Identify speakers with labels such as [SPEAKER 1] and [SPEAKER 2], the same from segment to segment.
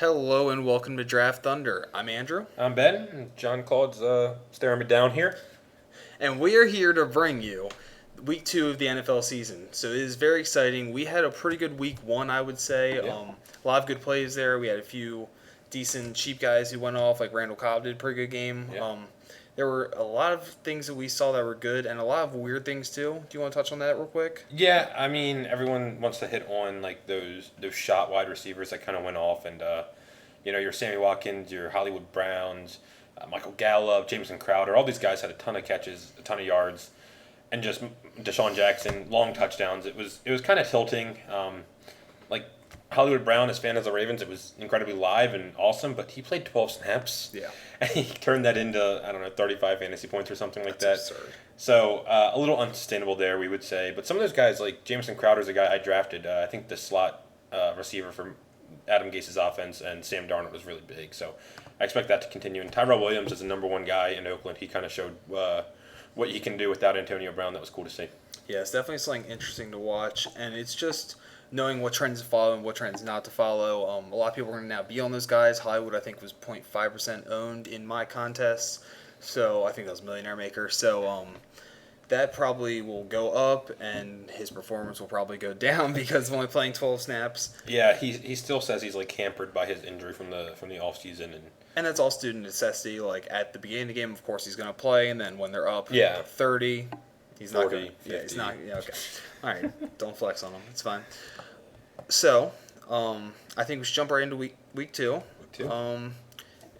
[SPEAKER 1] Hello and welcome to Draft Thunder. I'm Andrew,
[SPEAKER 2] I'm Ben, and John Claude's staring me down here.
[SPEAKER 1] and we are here to bring you week 2 of the NFL season. So it is very exciting. We had a pretty good week 1, I would say.
[SPEAKER 2] Yeah.
[SPEAKER 1] A lot of good plays there. We had a few decent cheap guys who went off, like Randall Cobb did a pretty good game.
[SPEAKER 2] Yeah.
[SPEAKER 1] There were a lot of things that we saw that were good, and a lot of weird things too. Do you want to touch on that real quick?
[SPEAKER 2] Yeah, I mean, everyone wants to hit on like those shot wide receivers that kind of went off, and your Sammy Watkins, your Hollywood Browns, Michael Gallup, Jameson Crowder, all these guys had a ton of catches, a ton of yards, and just Deshaun Jackson, long touchdowns. It was kind of tilting. Like Hollywood Brown, as fan of the Ravens, it was incredibly live and awesome, but he played 12 snaps.
[SPEAKER 1] Yeah.
[SPEAKER 2] And he turned that into, 35 fantasy points or something like
[SPEAKER 1] That's
[SPEAKER 2] that.
[SPEAKER 1] absurd.
[SPEAKER 2] So a little unsustainable there, we would say. But some of those guys, like Jameson Crowder's a guy I drafted. I think the slot receiver from Adam Gase's offense, and Sam Darnold was really big. So I expect that to continue. And Tyrell Williams is the number one guy in Oakland. He kind of showed what he can do without Antonio Brown. That was cool to see.
[SPEAKER 1] Yeah, it's definitely something interesting to watch, and it's just knowing what trends to follow and what trends not to follow. A lot of people are going to now be on those guys. Hollywood, I think, was 0.5% owned in my contests, so I think that was Millionaire Maker. So that probably will go up, and his performance will probably go down because of only playing 12 snaps.
[SPEAKER 2] Yeah, he still says he's like hampered by his injury from the off season,
[SPEAKER 1] And that's all student necessity. Like at the beginning of the game, of course, he's going to play, and then when they're up,
[SPEAKER 2] Yeah.
[SPEAKER 1] 30, he's
[SPEAKER 2] 40,
[SPEAKER 1] not going. Yeah,
[SPEAKER 2] 50.
[SPEAKER 1] he's not. Yeah, okay. All right, don't flex on him. It's fine. So, I think we should jump right into week 2.
[SPEAKER 2] too.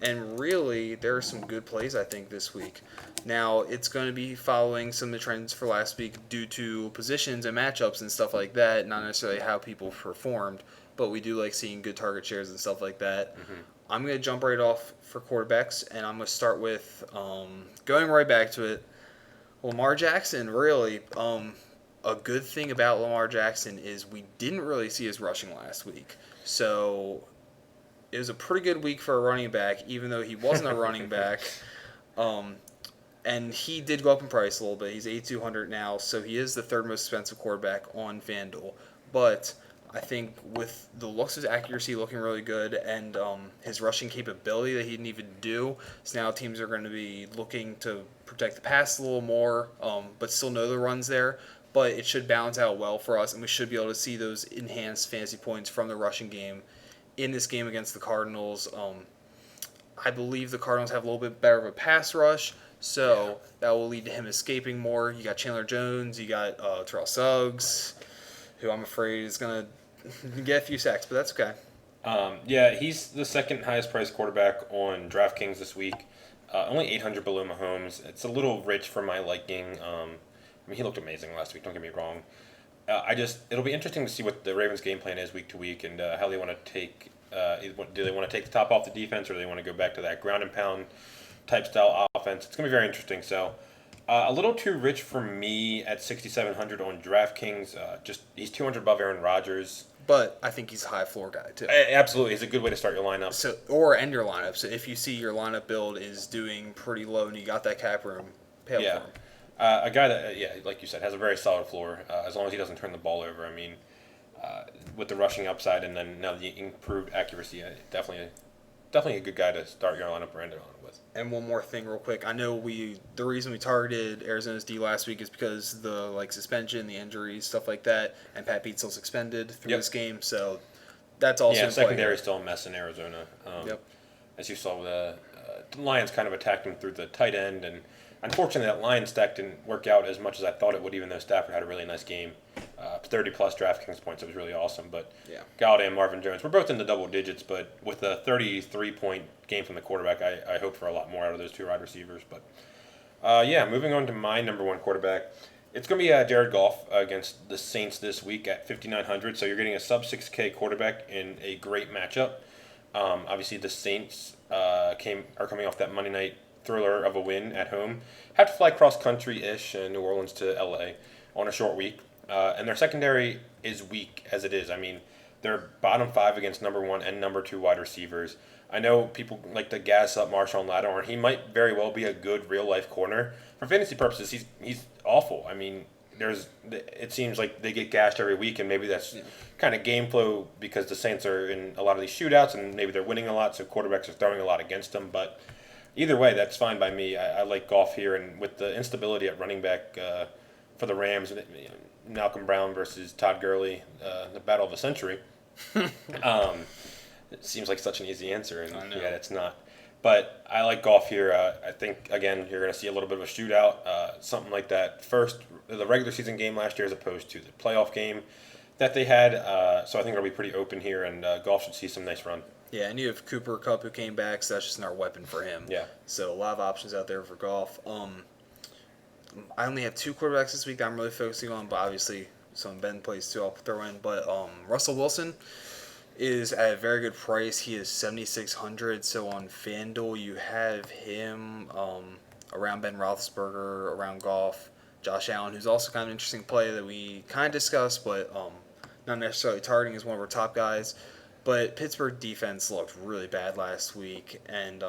[SPEAKER 1] And really, there are some good plays I think this week. Now it's going to be following some of the trends for last week due to positions and matchups and stuff like that. Not necessarily how people performed, but we do like seeing good target shares and stuff like that.
[SPEAKER 2] Mm-hmm.
[SPEAKER 1] I'm going to jump right off for quarterbacks, and I'm going to start with going right back to it. Lamar Jackson, really, a good thing about Lamar Jackson is we didn't really see his rushing last week. So it was a pretty good week for a running back, even though he wasn't a running back. And he did go up in price a little bit. He's $8,200 now, so he is the third most expensive quarterback on FanDuel. But I think with the looks of his accuracy looking really good and his rushing capability that he didn't even do, so now teams are going to be looking to protect the pass a little more, but still know the run's there. But it should balance out well for us, and we should be able to see those enhanced fantasy points from the rushing game in this game against the Cardinals. I believe the Cardinals have a little bit better of a pass rush, so that will lead to him escaping more. You got Chandler Jones, you got Terrell Suggs, who I'm afraid is going to get a few sacks, but that's okay.
[SPEAKER 2] Yeah, he's the second highest priced quarterback on DraftKings this week. Only 800 below Mahomes. It's a little rich for my liking. I mean, he looked amazing last week. Don't get me wrong. It'll be interesting to see what the Ravens' game plan is week to week and how they want to take. Do they want to take the top off the defense, or do they want to go back to that ground and pound type style offense? It's gonna be very interesting. So, a little too rich for me at 6,700 on DraftKings. He's 200 above Aaron Rodgers.
[SPEAKER 1] But I think he's a high floor guy, too.
[SPEAKER 2] Absolutely, he's a good way to start your lineup.
[SPEAKER 1] So, or end your lineup. So if you see your lineup build is doing pretty low and you got that cap room, pay up
[SPEAKER 2] Yeah.
[SPEAKER 1] for him.
[SPEAKER 2] A guy that, like you said, has a very solid floor, as long as he doesn't turn the ball over. I mean, with the rushing upside and then now the improved accuracy, definitely a good guy to start your lineup or end it on with.
[SPEAKER 1] And one more thing real quick. I know the reason we targeted Arizona's D last week is because the suspension, the injuries, stuff like that, and Pat Pete's still suspended through this game, so that's also in play.
[SPEAKER 2] Secondary still a mess in Arizona.
[SPEAKER 1] Yep.
[SPEAKER 2] As you saw, the Lions kind of attacked him through the tight end, and unfortunately that Lions stack didn't work out as much as I thought it would, even though Stafford had a really nice game. 30-plus DraftKings points, it was really awesome. But
[SPEAKER 1] Yeah.
[SPEAKER 2] Galladay and Marvin Jones, we're both in the double digits, but with a 33-point game from the quarterback, I hope for a lot more out of those two wide receivers. But, moving on to my number one quarterback. It's going to be Jared Goff against the Saints this week at 5,900. So you're getting a sub-6K quarterback in a great matchup. Obviously, the Saints are coming off that Monday night thriller of a win at home. Have to fly cross-country-ish New Orleans to L.A. on a short week. And their secondary is weak as it is. I mean, they're bottom 5 against number 1 and number 2 wide receivers. I know people like to gas up Marshawn Lattimore. He might very well be a good real-life corner. For fantasy purposes, he's awful. I mean, it seems like they get gashed every week, and maybe that's kind of game flow because the Saints are in a lot of these shootouts, and maybe they're winning a lot, so quarterbacks are throwing a lot against them. But either way, that's fine by me. I like Goff here, and with the instability at running back for the Rams, Malcolm Brown versus Todd Gurley, the battle of the century. It seems like such an easy answer, and yet it's not. But I like Goff here. I think, again, you're going to see a little bit of a shootout, something like that. First, the regular season game last year as opposed to the playoff game that they had. So I think it'll be pretty open here, and Goff should see some nice run.
[SPEAKER 1] Yeah, and you have Cooper Kupp who came back, so that's just another weapon for him.
[SPEAKER 2] Yeah.
[SPEAKER 1] So a lot of options out there for Goff. I only have 2 quarterbacks this week I'm really focusing on, but obviously some Ben plays too I'll throw in. But Russell Wilson is at a very good price. He is 7,600. So on FanDuel, you have him around Ben Roethlisberger, around Goff, Josh Allen, who's also kind of an interesting play that we kind of discussed, but not necessarily targeting as one of our top guys. But Pittsburgh defense looked really bad last week, and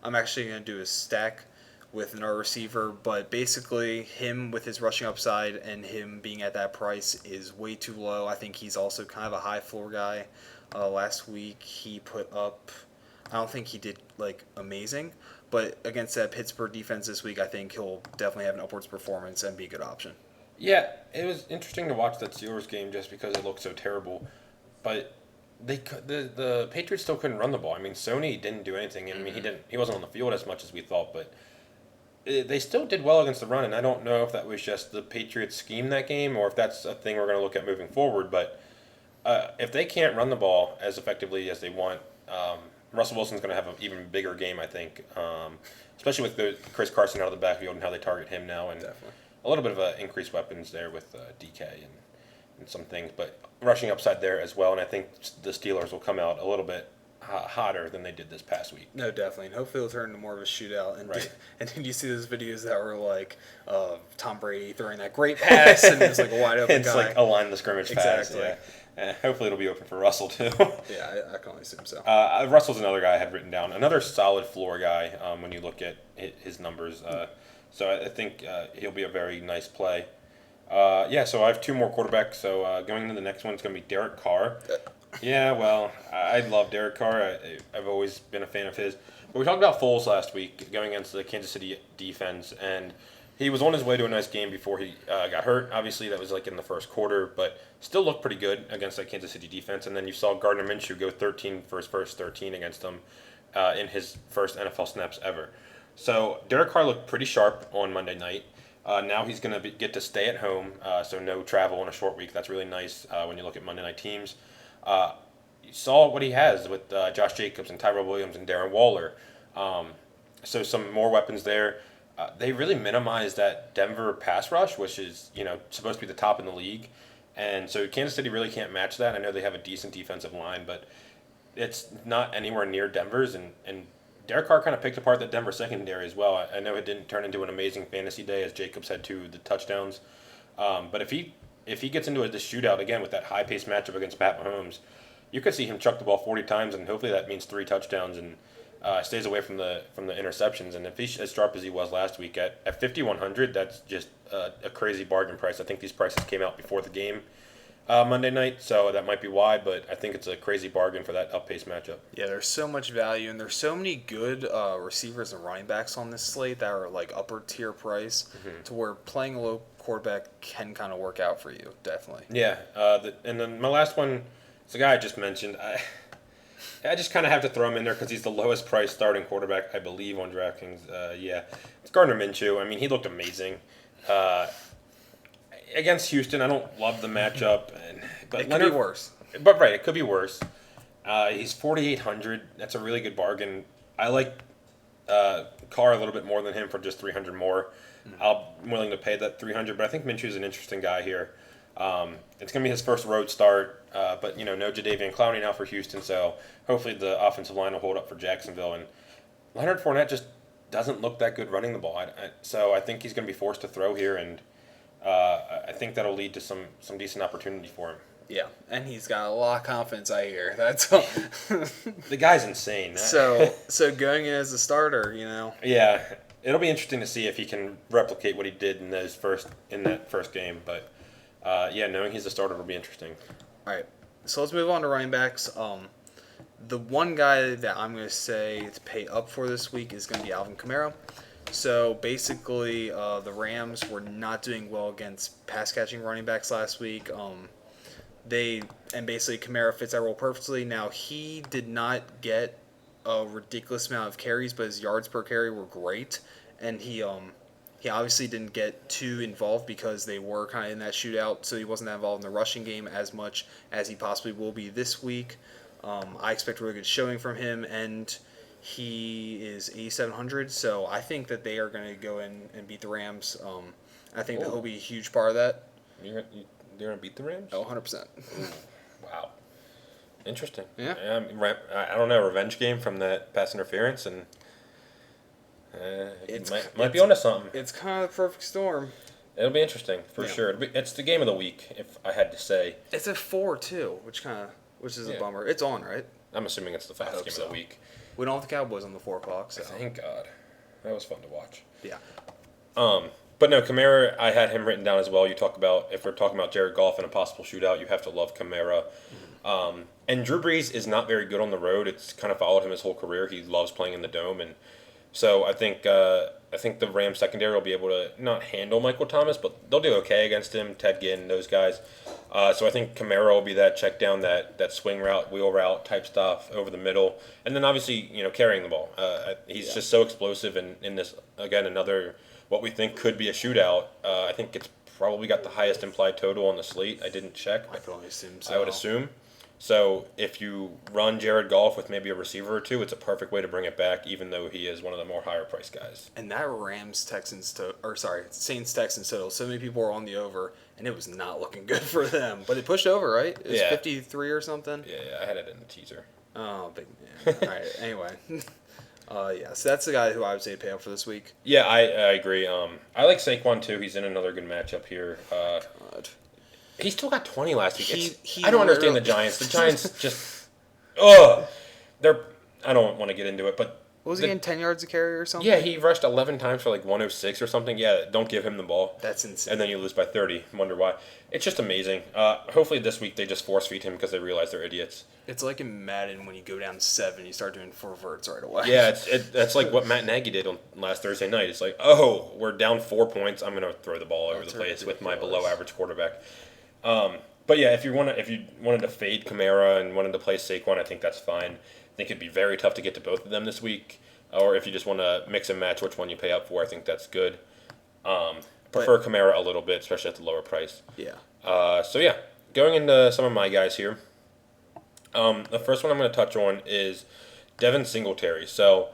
[SPEAKER 1] I'm actually going to do a stack with another receiver, but basically him with his rushing upside and him being at that price is way too low. I think he's also kind of a high floor guy. Last week he put up, I don't think he did like amazing, but against that Pittsburgh defense this week, I think he'll definitely have an upwards performance and be a good option.
[SPEAKER 2] Yeah, it was interesting to watch that Steelers game just because it looked so terrible, but the Patriots still couldn't run the ball. I mean, Sony didn't do anything. I mean, he wasn't on the field as much as we thought, but they still did well against the run, and I don't know if that was just the Patriots scheme that game or if that's a thing we're going to look at moving forward, but if they can't run the ball as effectively as they want, Russell Wilson's going to have an even bigger game, I think, especially with Chris Carson out of the backfield and how they target him now, and
[SPEAKER 1] Definitely.
[SPEAKER 2] a little bit of increased weapons there with DK and some things, but rushing upside there as well, and I think the Steelers will come out a little bit hotter than they did this past week.
[SPEAKER 1] No, definitely, and hopefully it'll turn into more of a shootout. And
[SPEAKER 2] Right.
[SPEAKER 1] And then you see those videos that were like Tom Brady throwing that great pass, and it's like a wide open
[SPEAKER 2] It's
[SPEAKER 1] guy.
[SPEAKER 2] like a line the scrimmage pass.
[SPEAKER 1] Exactly.
[SPEAKER 2] Yeah. Hopefully it'll be open for Russell too.
[SPEAKER 1] Yeah, I can only assume so.
[SPEAKER 2] Russell's another guy I had written down. Another solid floor guy when you look at his numbers. So I think he'll be a very nice play. So I have 2 more quarterbacks. So going into the next one, it's going to be Derek Carr. Yeah, well, I love Derek Carr. I've always been a fan of his. But we talked about Foles last week going against the Kansas City defense, and he was on his way to a nice game before he got hurt. Obviously, that was like in the first quarter, but still looked pretty good against that Kansas City defense. And then you saw Gardner Minshew go 13 for his first 13 against them in his first NFL snaps ever. So Derek Carr looked pretty sharp on Monday night. Now he's going to get to stay at home, so no travel in a short week. That's really nice when you look at Monday night teams. You saw what he has with Josh Jacobs and Tyrell Williams and Darren Waller. So some more weapons there. They really minimized that Denver pass rush, which is supposed to be the top in the league. And so Kansas City really can't match that. I know they have a decent defensive line, but it's not anywhere near Denver's. And Derek Carr kind of picked apart the Denver secondary as well. I know it didn't turn into an amazing fantasy day as Jacobs had 2 of the touchdowns. But if he gets into this shootout again with that high-paced matchup against Pat Mahomes, you could see him chuck the ball 40 times, and hopefully that means 3 touchdowns and stays away from the interceptions. And if he's as sharp as he was last week at 5,100, that's just a crazy bargain price. I think these prices came out before the game Monday night, so that might be why, but I think it's a crazy bargain for that up-paced matchup.
[SPEAKER 1] Yeah, there's so much value, and there's so many good receivers and running backs on this slate that are like upper tier price to where playing a low quarterback can kind of work out for you, definitely.
[SPEAKER 2] Yeah, and then my last one is the guy I just mentioned. I just kind of have to throw him in there because he's the lowest priced starting quarterback, I believe, on DraftKings. It's Gardner Minshew. I mean, he looked amazing. Against Houston, I don't love the matchup. But
[SPEAKER 1] It could be worse.
[SPEAKER 2] But right, it could be worse. He's 4,800. That's a really good bargain. I like Carr a little bit more than him for just 300 more. I'm willing to pay that 300, but I think Minshew's an interesting guy here. It's going to be his first road start, but no Jadeveon Clowney now for Houston, so hopefully the offensive line will hold up for Jacksonville. And Leonard Fournette just doesn't look that good running the ball, so I think he's going to be forced to throw here, and I think that'll lead to some decent opportunity for him.
[SPEAKER 1] Yeah, and he's got a lot of confidence, I hear. That's all.
[SPEAKER 2] The guy's insane.
[SPEAKER 1] So going in as a starter,
[SPEAKER 2] Yeah, it'll be interesting to see if he can replicate what he did in that first game. But yeah, knowing he's a starter will be interesting.
[SPEAKER 1] All right, so let's move on to running backs. The one guy that I'm going to say to pay up for this week is going to be Alvin Kamara. So basically, the Rams were not doing well against pass catching running backs last week. Basically Kamara fits that role perfectly. Now he did not get a ridiculous amount of carries, but his yards per carry were great, and he obviously didn't get too involved because they were kind of in that shootout, so he wasn't that involved in the rushing game as much as he possibly will be this week. I expect a really good showing from him, and he is 8,700, so I think that they are going to go in and beat the Rams. I think that he'll be a huge part of that.
[SPEAKER 2] They're going to beat the Rams?
[SPEAKER 1] Oh, 100%.
[SPEAKER 2] Wow. Interesting.
[SPEAKER 1] Yeah.
[SPEAKER 2] I don't know, revenge game from that pass interference, and it might be onto something.
[SPEAKER 1] It's kind of the perfect storm.
[SPEAKER 2] It'll be interesting, for sure. It's the game of the week, if I had to say.
[SPEAKER 1] It's at 4, too, which is a bummer. It's on, right?
[SPEAKER 2] I'm assuming it's the fastest game of the week.
[SPEAKER 1] We don't have the Cowboys on the 4 o'clock, so.
[SPEAKER 2] Thank God. That was fun to watch.
[SPEAKER 1] Yeah.
[SPEAKER 2] But no, Kamara, I had him written down as well. If we're talking about Jared Goff and a possible shootout, you have to love Kamara. And Drew Brees is not very good on the road. It's kind of followed him his whole career. He loves playing in the dome, and so I think the Rams secondary will be able to not handle Michael Thomas, but they'll do okay against him. Ted Ginn, those guys. So I think Kamara will be that check down, that swing route, wheel route type stuff over the middle, and then obviously carrying the ball. He's just so explosive, and in this again another what we think could be a shootout. I think it's probably got the highest implied total on the slate. I didn't check.
[SPEAKER 1] I can only assume so.
[SPEAKER 2] I would assume. So if you run Jared Goff with maybe a receiver or two, it's a perfect way to bring it back, even though he is one of the more higher priced guys.
[SPEAKER 1] And that Saints Texans total. So many people were on the over, and it was not looking good for them. But it pushed over, right? It was 53 or something.
[SPEAKER 2] Yeah, I had it in the teaser.
[SPEAKER 1] Oh, big man. All right. Anyway. So that's the guy who I would say pay up for this week.
[SPEAKER 2] Yeah, I agree. I like Saquon too. He's in another good matchup here.
[SPEAKER 1] God.
[SPEAKER 2] He still got 20 last week.
[SPEAKER 1] He
[SPEAKER 2] I don't understand the Giants. The Giants just, I don't want to get into it, but
[SPEAKER 1] what was he getting, 10 yards a carry or something?
[SPEAKER 2] Yeah, he rushed 11 times for like 106 or something. Yeah, don't give him the ball.
[SPEAKER 1] That's insane.
[SPEAKER 2] And then you lose by 30. Wonder why. It's just amazing. Hopefully this week they just force feed him because they realize they're idiots.
[SPEAKER 1] It's like in Madden when you go down 7, you start doing 4 verts right away.
[SPEAKER 2] Yeah, that's like what Matt Nagy did on last Thursday night. It's like, oh, we're down 4 points. I'm going to throw the ball over the place with my below average quarterback. But yeah, if you wanted to fade Kamara and wanted to play Saquon, I think that's fine. I think it'd be very tough to get to both of them this week. Or if you just want to mix and match which one you pay up for, I think that's good. Prefer Kamara a little bit, especially at the lower price.
[SPEAKER 1] Yeah.
[SPEAKER 2] So yeah, going into some of my guys here. The first one I'm going to touch on is Devin Singletary. So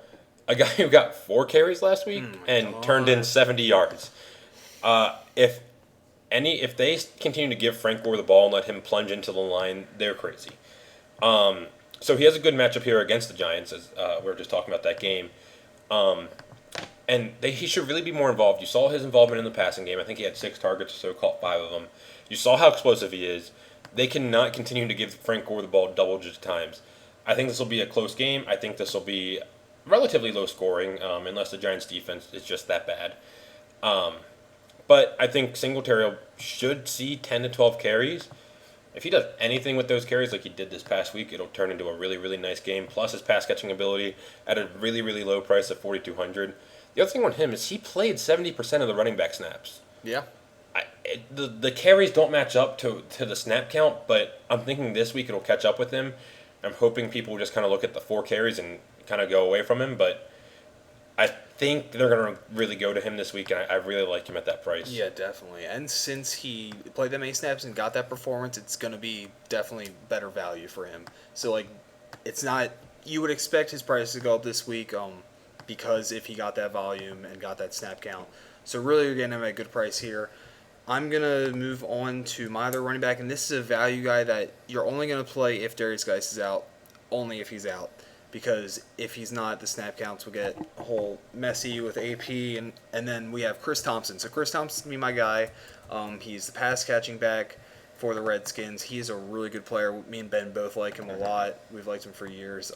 [SPEAKER 2] a guy who got 4 carries last week and turned in 70 yards. If they continue to give Frank Gore the ball and let him plunge into the line, they're crazy. So he has a good matchup here against the Giants, as we were just talking about that game. And he should really be more involved. You saw his involvement in the passing game. I think he had 6 targets, so caught 5 of them. You saw how explosive he is. They cannot continue to give Frank Gore the ball double-digit times. I think this will be a close game. I think this will be relatively low scoring, unless the Giants' defense is just that bad. But I think Singletary should see 10 to 12 carries. If he does anything with those carries like he did this past week, it'll turn into a really, really nice game. Plus his pass-catching ability at a really, really low price of $4,200. The other thing on him is he played 70% of the running back snaps.
[SPEAKER 1] Yeah.
[SPEAKER 2] The carries don't match up to the snap count, but I'm thinking this week it'll catch up with him. I'm hoping people will just kind of look at the 4 carries and kind of go away from him, but I think they're going to really go to him this week, and I really like him at that price.
[SPEAKER 1] Yeah, definitely. And since he played that many snaps and got that performance, it's going to be definitely better value for him. So, it's not – you would expect his price to go up this week because if he got that volume and got that snap count. So, really, you're getting him at a good price here. I'm going to move on to my other running back, and this is a value guy that you're only going to play if Darius Geis is out, only if he's out. Because if he's not, the snap counts will get a whole messy with AP, and then we have Chris Thompson. So Chris Thompson's going to be my guy. He's the pass-catching back for the Redskins. He's a really good player. Me and Ben both like him a lot. We've liked him for years.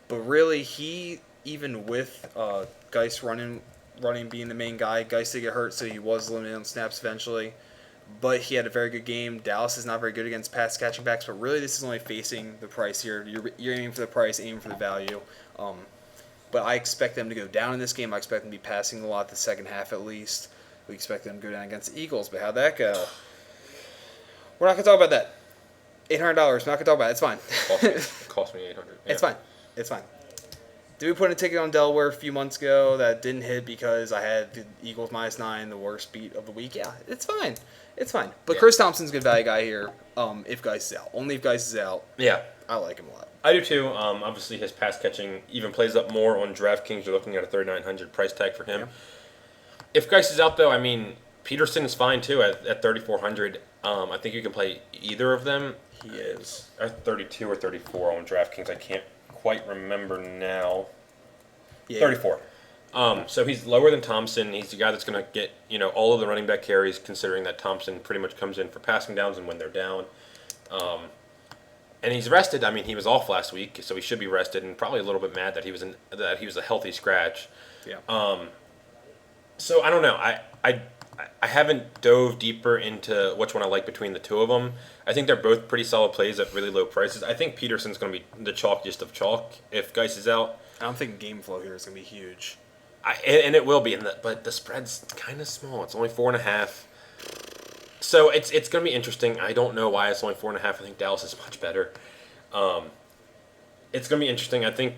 [SPEAKER 1] But really, he even with Geis running being the main guy, Geis did get hurt, so he was limited on snaps eventually. But he had a very good game. Dallas is not very good against pass catching backs, but really this is only facing the price here. You're aiming for the price, aiming for the value. But I expect them to go down in this game. I expect them to be passing a lot the second half at least. We expect them to go down against the Eagles, but how'd that go? We're not going to talk about that. $800. We're not going to talk about it. It's fine.
[SPEAKER 2] Cost me $800. Yeah.
[SPEAKER 1] It's fine. It's fine. Did we put a ticket on Delaware a few months ago that didn't hit because I had the Eagles -9, the worst beat of the week? Yeah, it's fine. It's fine. But Chris Thompson's a good value guy here if Geis is out. Only if Geis is out.
[SPEAKER 2] Yeah.
[SPEAKER 1] I like him a lot.
[SPEAKER 2] I do too. Obviously, his pass catching even plays up more on DraftKings. You're looking at a $3,900 price tag for him. Yeah. If Geis is out, though, I mean, Peterson is fine too at $3,400. I think you can play either of them.
[SPEAKER 1] He is.
[SPEAKER 2] At 32 or 34 on DraftKings. I can't quite remember now.
[SPEAKER 1] Yeah.
[SPEAKER 2] 34. So he's lower than Thompson. He's the guy that's going to get all of the running back carries, considering that Thompson pretty much comes in for passing downs and when they're down. And he's rested. I mean, he was off last week, so he should be rested, and probably a little bit mad that he was a healthy scratch.
[SPEAKER 1] Yeah.
[SPEAKER 2] So I don't know. I haven't dove deeper into which one I like between the two of them. I think they're both pretty solid plays at really low prices. I think Peterson's going to be the chalkiest of chalk if Geis is out.
[SPEAKER 1] I'm thinking game flow here is going to be huge.
[SPEAKER 2] And it will be, but the spread's kind of small. It's only 4.5. So it's going to be interesting. I don't know why it's only 4.5. I think Dallas is much better. It's going to be interesting. I think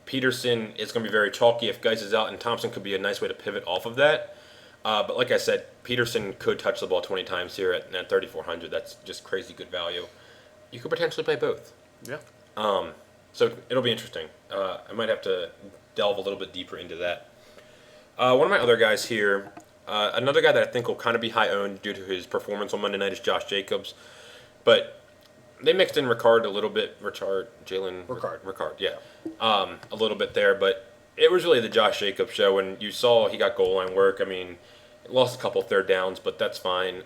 [SPEAKER 2] Peterson is going to be very chalky if Geis is out, and Thompson could be a nice way to pivot off of that. But like I said, Peterson could touch the ball 20 times here at $3,400. That's just crazy good value. You could potentially play both.
[SPEAKER 1] Yeah.
[SPEAKER 2] So it'll be interesting. I might have to delve a little bit deeper into that. One of my other guys here, another guy that I think will kind of be high owned due to his performance on Monday night is Josh Jacobs. But they mixed in Ricard a little bit. Ricard, yeah. A little bit there, but it was really the Josh Jacobs show. And you saw he got goal line work. I mean, lost a couple third downs, but that's fine.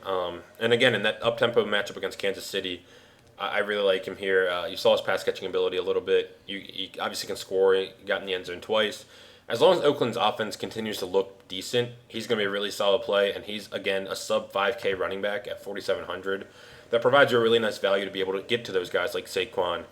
[SPEAKER 2] And again, in that up-tempo matchup against Kansas City, I really like him here. You saw his pass-catching ability a little bit. He obviously can score. He got in the end zone twice. As long as Oakland's offense continues to look decent, he's going to be a really solid play, and he's, again, a sub-5K running back at $4,700. That provides you a really nice value to be able to get to those guys like Saquon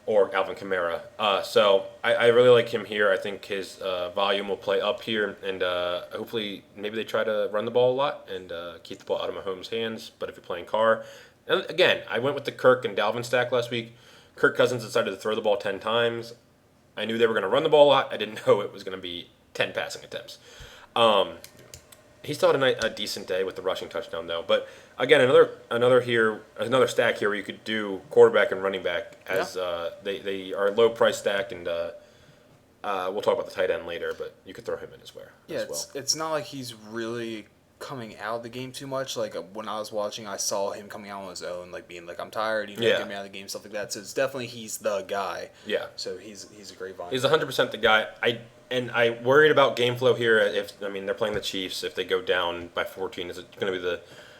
[SPEAKER 2] or Alvin Kamara. So I really like him here. I think his volume will play up here, and hopefully maybe they try to run the ball a lot and keep the ball out of Mahomes' hands. But if you're playing Carr, and again, I went with the Kirk and Dalvin stack last week. Kirk Cousins decided to throw the ball 10 times. I knew they were going to run the ball a lot. I didn't know it was going to be 10 passing attempts. He still had a decent day with the rushing touchdown, though. But again, another stack here where you could do quarterback and running back as they are low price stacked, and we'll talk about the tight end later. But you could throw him in as well.
[SPEAKER 1] Yeah, it's not like he's really coming out of the game too much. Like when I was watching, I saw him coming out on his own, like being like, "I'm tired," get me out of the game, stuff like that. So it's definitely he's the guy.
[SPEAKER 2] Yeah.
[SPEAKER 1] So he's a great volume.
[SPEAKER 2] He's 100% the guy. I worried about game flow here. They're playing the Chiefs. If they go down by 14, is it going to be the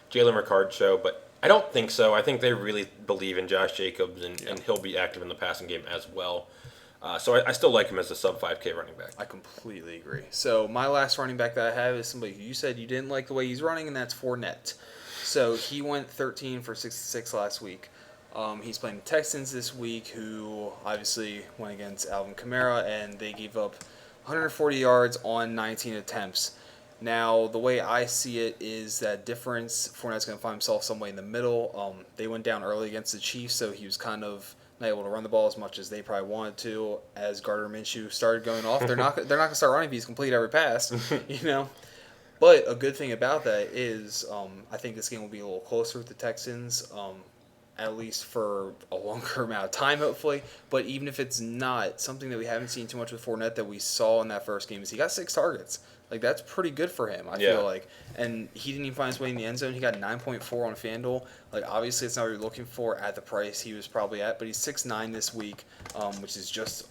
[SPEAKER 2] Jalen Ricard show? But I don't think so. I think they really believe in Josh Jacobs, and he'll be active in the passing game as well. So I still like him as a sub-5K running back.
[SPEAKER 1] I completely agree. So my last running back that I have is somebody who you said you didn't like the way he's running, and that's Fournette. So he went 13 for 66 last week. He's playing the Texans this week, who obviously went against Alvin Kamara, and they gave up 140 yards on 19 attempts. Now, the way I see it is that difference, Fournette's going to find himself somewhere in the middle. They went down early against the Chiefs, so he was kind of not able to run the ball as much as they probably wanted to. As Gardner Minshew started going off, they're not going to start running if he's complete every pass, But a good thing about that is I think this game will be a little closer with the Texans, at least for a longer amount of time, hopefully. But even if it's not, something that we haven't seen too much with Fournette that we saw in that first game is he got 6 targets. Like, that's pretty good for him, I feel like. And he didn't even find his way in the end zone. He got 9.4 on FanDuel. Like, obviously, it's not what you're looking for at the price he was probably at. But he's 6'9" this week, which is just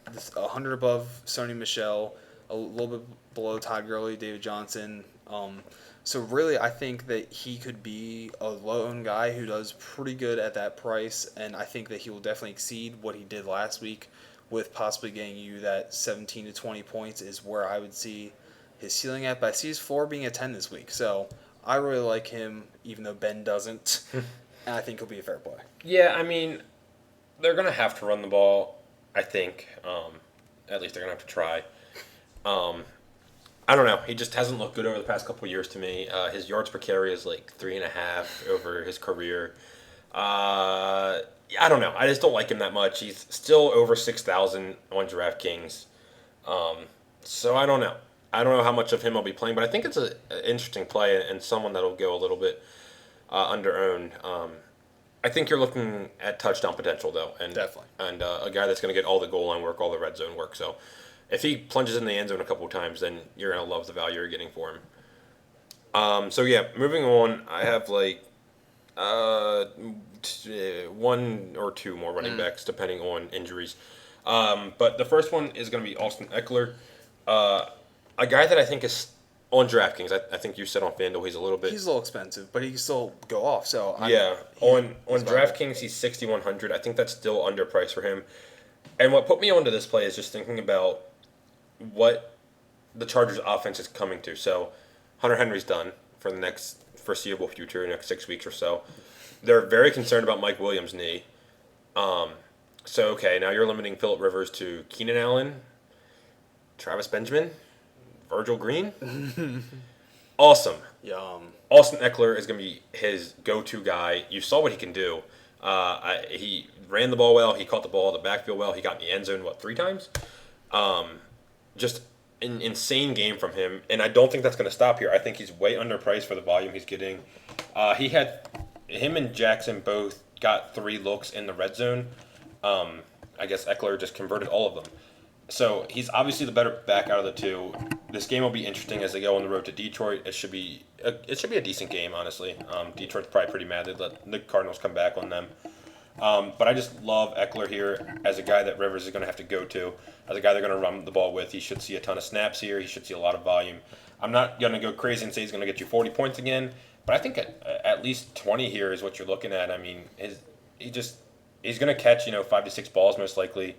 [SPEAKER 1] 100 above Sony Michel, a little bit below Todd Gurley, David Johnson. So, really, I think that he could be a low-owned guy who does pretty good at that price. And I think that he will definitely exceed what he did last week with possibly getting you that 17 to 20 points is where I would see his ceiling at. But I see his floor being a 10 this week. So I really like him, even though Ben doesn't. And I think he'll be a fair play.
[SPEAKER 2] Yeah, I mean, they're going to have to run the ball, I think. At least they're going to have to try. I don't know. He just hasn't looked good over the past couple of years to me. His yards per carry is like 3.5 over his career. I don't know. I just don't like him that much. He's still over 6,000 on DraftKings. So I don't know. I don't know how much of him I'll be playing, but I think it's an interesting play and someone that'll go a little bit under owned. I think you're looking at touchdown potential though, and
[SPEAKER 1] Definitely,
[SPEAKER 2] and a guy that's going to get all the goal line work, all the red zone work. So if he plunges in the end zone a couple of times, then you're going to love the value you're getting for him. So yeah, moving on, I have like one or two more running backs depending on injuries. But the first one is going to be Austin Eckler, a guy that I think is on DraftKings. I think you said on FanDuel he's a little
[SPEAKER 1] expensive, but he can still go off. So
[SPEAKER 2] on DraftKings he's 6,100. I think that's still underpriced for him. And what put me onto this play is just thinking about what the Chargers offense is coming to. So Hunter Henry's done for the next foreseeable future, next 6 weeks or so. They're very concerned about Mike Williams' knee. So okay, now you're limiting Phillip Rivers to Keenan Allen, Travis Benjamin, Virgil Green. Awesome.
[SPEAKER 1] Yum.
[SPEAKER 2] Austin Eckler is going to be his go-to guy. You saw what he can do. He ran the ball well. He caught the ball in the backfield well. He got in the end zone, 3 times? Just an insane game from him. And I don't think that's going to stop here. I think he's way underpriced for the volume he's getting. Him and Jackson both got 3 looks in the red zone. I guess Eckler just converted all of them. So he's obviously the better back out of the two. This game will be interesting as they go on the road to Detroit. It should be a decent game, honestly. Detroit's probably pretty mad they let the Cardinals come back on them. But I just love Eckler here as a guy that Rivers is going to have to go to, as a guy they're going to run the ball with. He should see a ton of snaps here. He should see a lot of volume. I'm not going to go crazy and say he's going to get you 40 points again, but I think at least 20 here is what you're looking at. I mean, he's going to catch 5 to 6 balls most likely.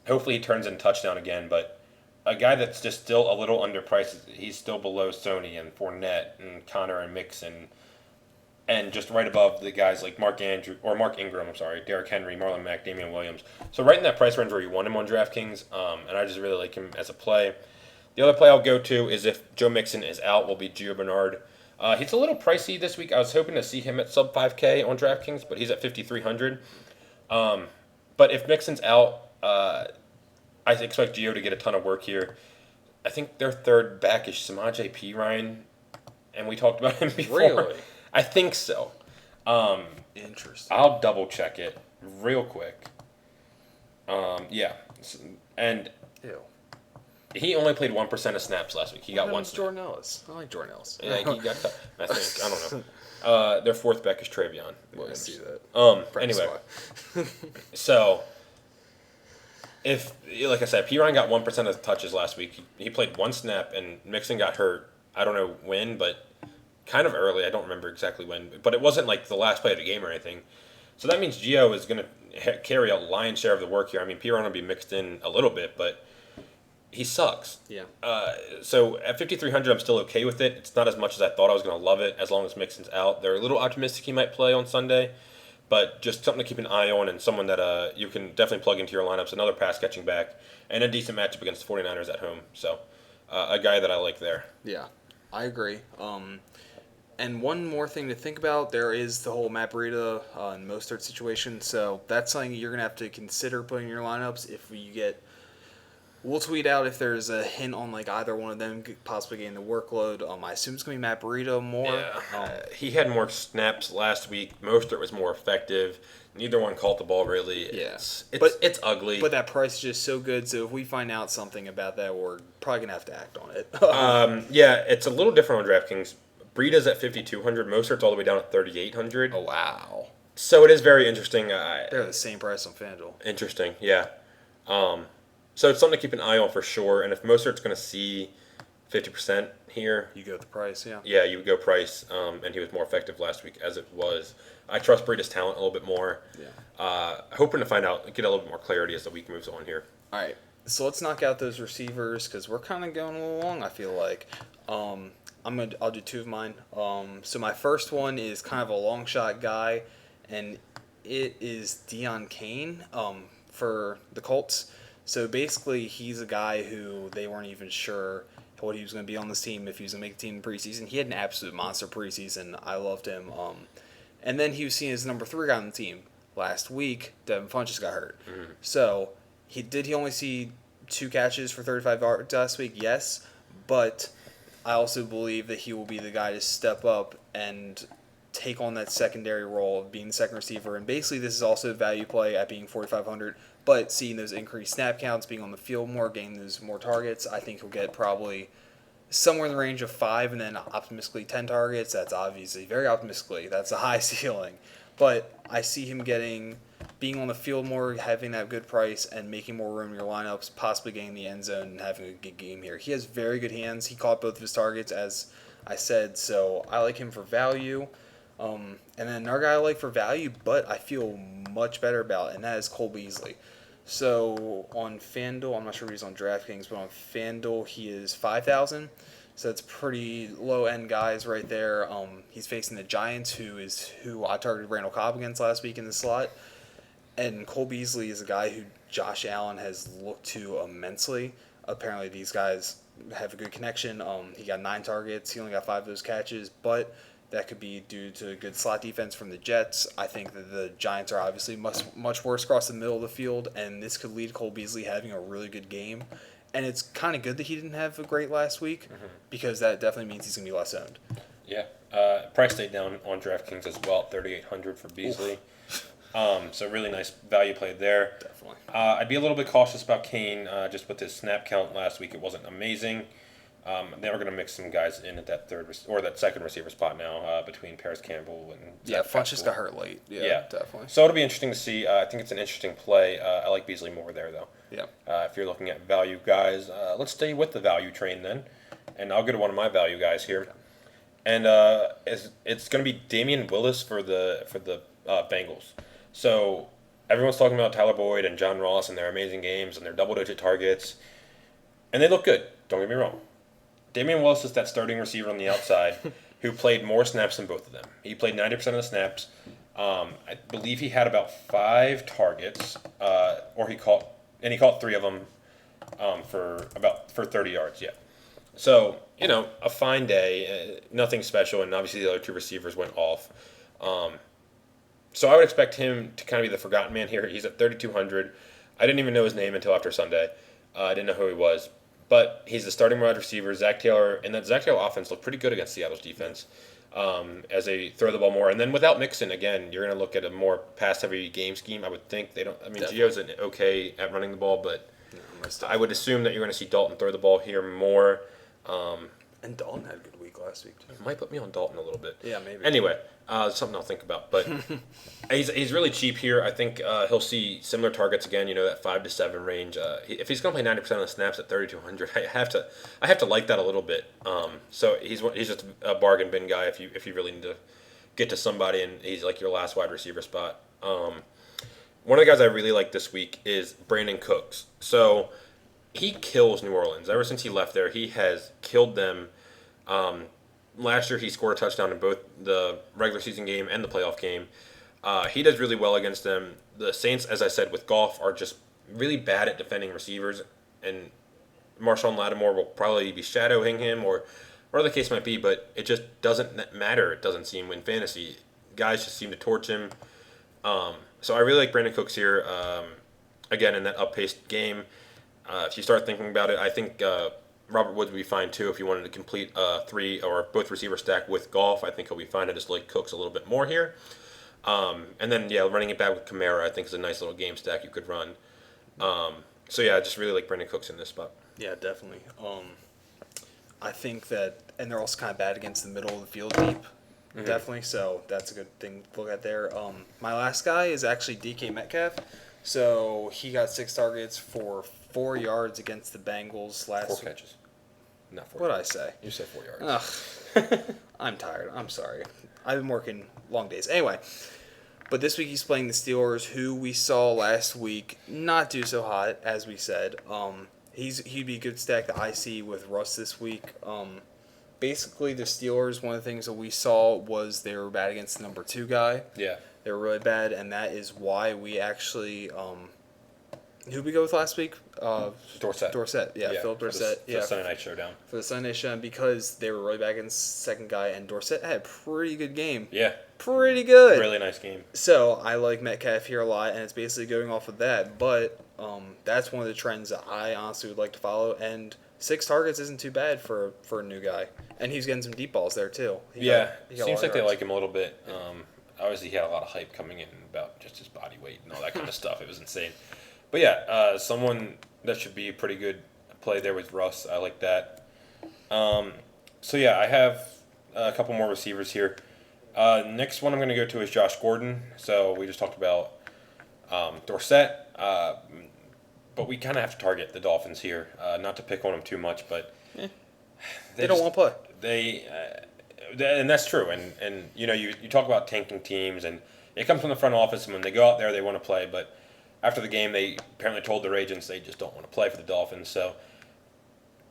[SPEAKER 2] Hopefully he turns in a touchdown again, but a guy that's just still a little underpriced. He's still below Sony and Fournette and Connor and Mixon, and just right above the guys like Mark Ingram, Derrick Henry, Marlon Mack, Damian Williams. So right in that price range where you want him on DraftKings, and I just really like him as a play. The other play I'll go to is if Joe Mixon is out, will be Gio Bernard. He's a little pricey this week. I was hoping to see him at sub 5K on DraftKings, but he's at 5,300. But if Mixon's out, I expect Gio to get a ton of work here. I think their third back is Samaje Perine, and we talked about him before.
[SPEAKER 1] Really?
[SPEAKER 2] I think so.
[SPEAKER 1] Interesting.
[SPEAKER 2] I'll double check it real quick. Yeah, and
[SPEAKER 1] Ew.
[SPEAKER 2] he only played 1% of snaps last week. He got one snap.
[SPEAKER 1] Jordan Ellis. I like Jordan Ellis.
[SPEAKER 2] Yeah, he got. I think I don't know. Their fourth back is Travion Williams.
[SPEAKER 1] I see that.
[SPEAKER 2] Anyway, so if, like I said, Perine got 1% of the touches last week. He played 1 snap, and Mixon got hurt. I don't know when, but kind of early. I don't remember exactly when, but it wasn't like the last play of the game or anything. So that means Gio is going to carry a lion's share of the work here. I mean, Perine will be mixed in a little bit, but he sucks.
[SPEAKER 1] Yeah.
[SPEAKER 2] So at 5,300, I'm still okay with it. It's not as much as I thought I was going to love it as long as Mixon's out. They're a little optimistic he might play on Sunday, but just something to keep an eye on and someone that you can definitely plug into your lineups. Another pass-catching back and a decent matchup against the 49ers at home. So a guy that I like there.
[SPEAKER 1] Yeah, I agree. And one more thing to think about, there is the whole Matt Breida and Mostert situation. So that's something you're going to have to consider putting in your lineups if you get... We'll tweet out if there's a hint on like either one of them possibly getting the workload. I assume it's going to be Matt Breida more.
[SPEAKER 2] Yeah. He had more snaps last week. Mostert was more effective. Neither one caught the ball really.
[SPEAKER 1] Yeah.
[SPEAKER 2] It's ugly.
[SPEAKER 1] But that price is just so good, so if we find out something about that, we're probably going to have to act on it.
[SPEAKER 2] Yeah, it's a little different on DraftKings. Breida's at 5,200. Mostert's all the way down at 3,800.
[SPEAKER 1] Oh, wow.
[SPEAKER 2] So it is very interesting.
[SPEAKER 1] They're the same price on FanDuel.
[SPEAKER 2] Interesting, yeah. So it's something to keep an eye on for sure. And if Mostert's going to see 50% here,
[SPEAKER 1] You go with the price, yeah.
[SPEAKER 2] yeah, you would go Price. And he was more effective last week as it was. I trust Breida's talent a little bit more.
[SPEAKER 1] Yeah.
[SPEAKER 2] Hoping to get a little bit more clarity as the week moves on here.
[SPEAKER 1] All right, so let's knock out those receivers because we're kind of going a little long. I feel like I'll do two of mine. So my first one is kind of a long shot guy, and it is Deion Kane for the Colts. So basically, he's a guy who they weren't even sure what he was going to be on this team, if he was going to make the team in preseason. He had an absolute monster preseason. I loved him. And then he was seen as number 3 guy on the team. Last week, Devin Funchess got hurt. So he only see 2 catches for 35 yards last week? Yes, but I also believe that he will be the guy to step up and take on that secondary role of being the second receiver. And basically, this is also a value play at being 4,500. But seeing those increased snap counts, being on the field more, getting those more targets, I think he'll get probably somewhere in the range of 5 and then optimistically 10 targets. That's obviously very optimistically. That's a high ceiling. But I see him being on the field more, having that good price, and making more room in your lineups, possibly getting the end zone and having a good game here. He has very good hands. He caught both of his targets, as I said, so I like him for value. And then another guy I like for value, but I feel much better about, and that is Cole Beasley. So on FanDuel, I'm not sure if he's on DraftKings, but on FanDuel he is 5,000. So it's pretty low end guys right there. He's facing the Giants, who I targeted Randall Cobb against last week in the slot. And Cole Beasley is a guy who Josh Allen has looked to immensely. Apparently these guys have a good connection. He got 9 targets. He only got 5 of those catches, but that could be due to a good slot defense from the Jets. I think that the Giants are obviously much worse across the middle of the field, and this could lead Cole Beasley having a really good game. And it's kind of good that he didn't have a great last week because that definitely means he's going to be less owned.
[SPEAKER 2] Yeah. Price stayed down on DraftKings as well, 3,800 for Beasley. So really nice value play there.
[SPEAKER 1] Definitely.
[SPEAKER 2] I'd be a little bit cautious about Kane just with his snap count last week. It wasn't amazing. They were going to mix some guys in at that that second receiver spot now between Paris Campbell and
[SPEAKER 1] Funchess got hurt late. Yeah, definitely.
[SPEAKER 2] So it'll be interesting to see. I think it's an interesting play. I like Beasley more there though.
[SPEAKER 1] Yeah.
[SPEAKER 2] If you're looking at value guys, let's stay with the value train then, and I'll go to one of my value guys here, and it's going to be Damian Willis for the Bengals. So everyone's talking about Tyler Boyd and John Ross and their amazing games and their double-digit targets, and they look good. Don't get me wrong. Damian Willis is that starting receiver on the outside who played more snaps than both of them. He played 90% of the snaps. I believe he had about 5 targets, or he caught 3 of them for 30 yards. Yeah. So a fine day, nothing special, and obviously the other 2 receivers went off. So I would expect him to kind of be the forgotten man here. He's at 3,200. I didn't even know his name until after Sunday. I didn't know who he was. But he's the starting wide receiver. Zach Taylor, and that Zach Taylor offense looked pretty good against Seattle's defense as they throw the ball more. And then without Mixon, again, you're going to look at a more pass-heavy game scheme. I would think Gio's okay at running the ball, but I would assume that you're going to see Dalton throw the ball here more.
[SPEAKER 1] And Dalton had a good week last week, too.
[SPEAKER 2] Might put me on Dalton a little bit.
[SPEAKER 1] Yeah, maybe.
[SPEAKER 2] Anyway, something I'll think about. But he's really cheap here. I think he'll see similar targets again, that 5 to 7 range. If he's going to play 90% of the snaps at 3,200, I have to like that a little bit. So he's just a bargain bin guy if you really need to get to somebody, and he's like your last wide receiver spot. One of the guys I really like this week is Brandon Cooks. So he kills New Orleans. Ever since he left there, he has killed them. Last year, he scored a touchdown in both the regular season game and the playoff game. He does really well against them. The Saints, as I said, with Goff, are just really bad at defending receivers, and Marshawn Lattimore will probably be shadowing him or whatever the case might be, but it just doesn't matter, it doesn't seem, in fantasy. Guys just seem to torch him. So I really like Brandon Cooks here. Again, in that up-paced game. If you start thinking about it, I think Robert Woods would be fine too if you wanted to complete 3 or both receiver stack with Goff. I think he'll be fine. I just like Cooks a little bit more here. And then, running it back with Kamara, I think is a nice little game stack you could run. So, I just really like Brandon Cooks in this spot.
[SPEAKER 1] Yeah, definitely. I think that, and they're also kind of bad against the middle of the field deep, definitely. So that's a good thing to look at there. My last guy is actually DK Metcalf. So he got 6 targets for 4 yards against the Bengals last week.
[SPEAKER 2] 4 catches. Not 4
[SPEAKER 1] What did I
[SPEAKER 2] yards.
[SPEAKER 1] say?
[SPEAKER 2] You said 4 yards.
[SPEAKER 1] Ugh. I'm tired. I'm sorry. I've been working long days. Anyway, But this week he's playing the Steelers, who we saw last week not do so hot, as we said. He'd be a good stack that I see with Russ this week. Basically, the Steelers, one of the things that we saw was they were bad against the number 2 guy.
[SPEAKER 2] Yeah.
[SPEAKER 1] They were really bad, and that is why we actually who'd we go with last week?
[SPEAKER 2] Dorset.
[SPEAKER 1] Philip Dorsett.
[SPEAKER 2] For the Sunday Night Showdown.
[SPEAKER 1] For the Sunday Showdown, because they were really bad against the second guy, and Dorsett had a pretty good game.
[SPEAKER 2] Yeah.
[SPEAKER 1] Pretty good.
[SPEAKER 2] Really nice game.
[SPEAKER 1] So I like Metcalf here a lot, and it's basically going off of that. But that's one of the trends that I honestly would like to follow. And 6 targets isn't too bad for a new guy, and he's getting some deep balls there too. He got
[SPEAKER 2] Seems like they like him a little bit. Obviously, he had a lot of hype coming in about just his body weight and all that kind of stuff. It was insane. But yeah, someone that should be a pretty good play there with Russ. I like that. So yeah, I have a couple more receivers here. Next one I'm going to go to is Josh Gordon. So we just talked about Dorsett, but we kind of have to target the Dolphins here. Not to pick on them too much, but
[SPEAKER 1] they don't want to
[SPEAKER 2] play. And that's true. And you know, you talk about tanking teams, and it comes from the front office, and when they go out there, they want to play. But after the game, they apparently told their agents they just don't want to play for the Dolphins. So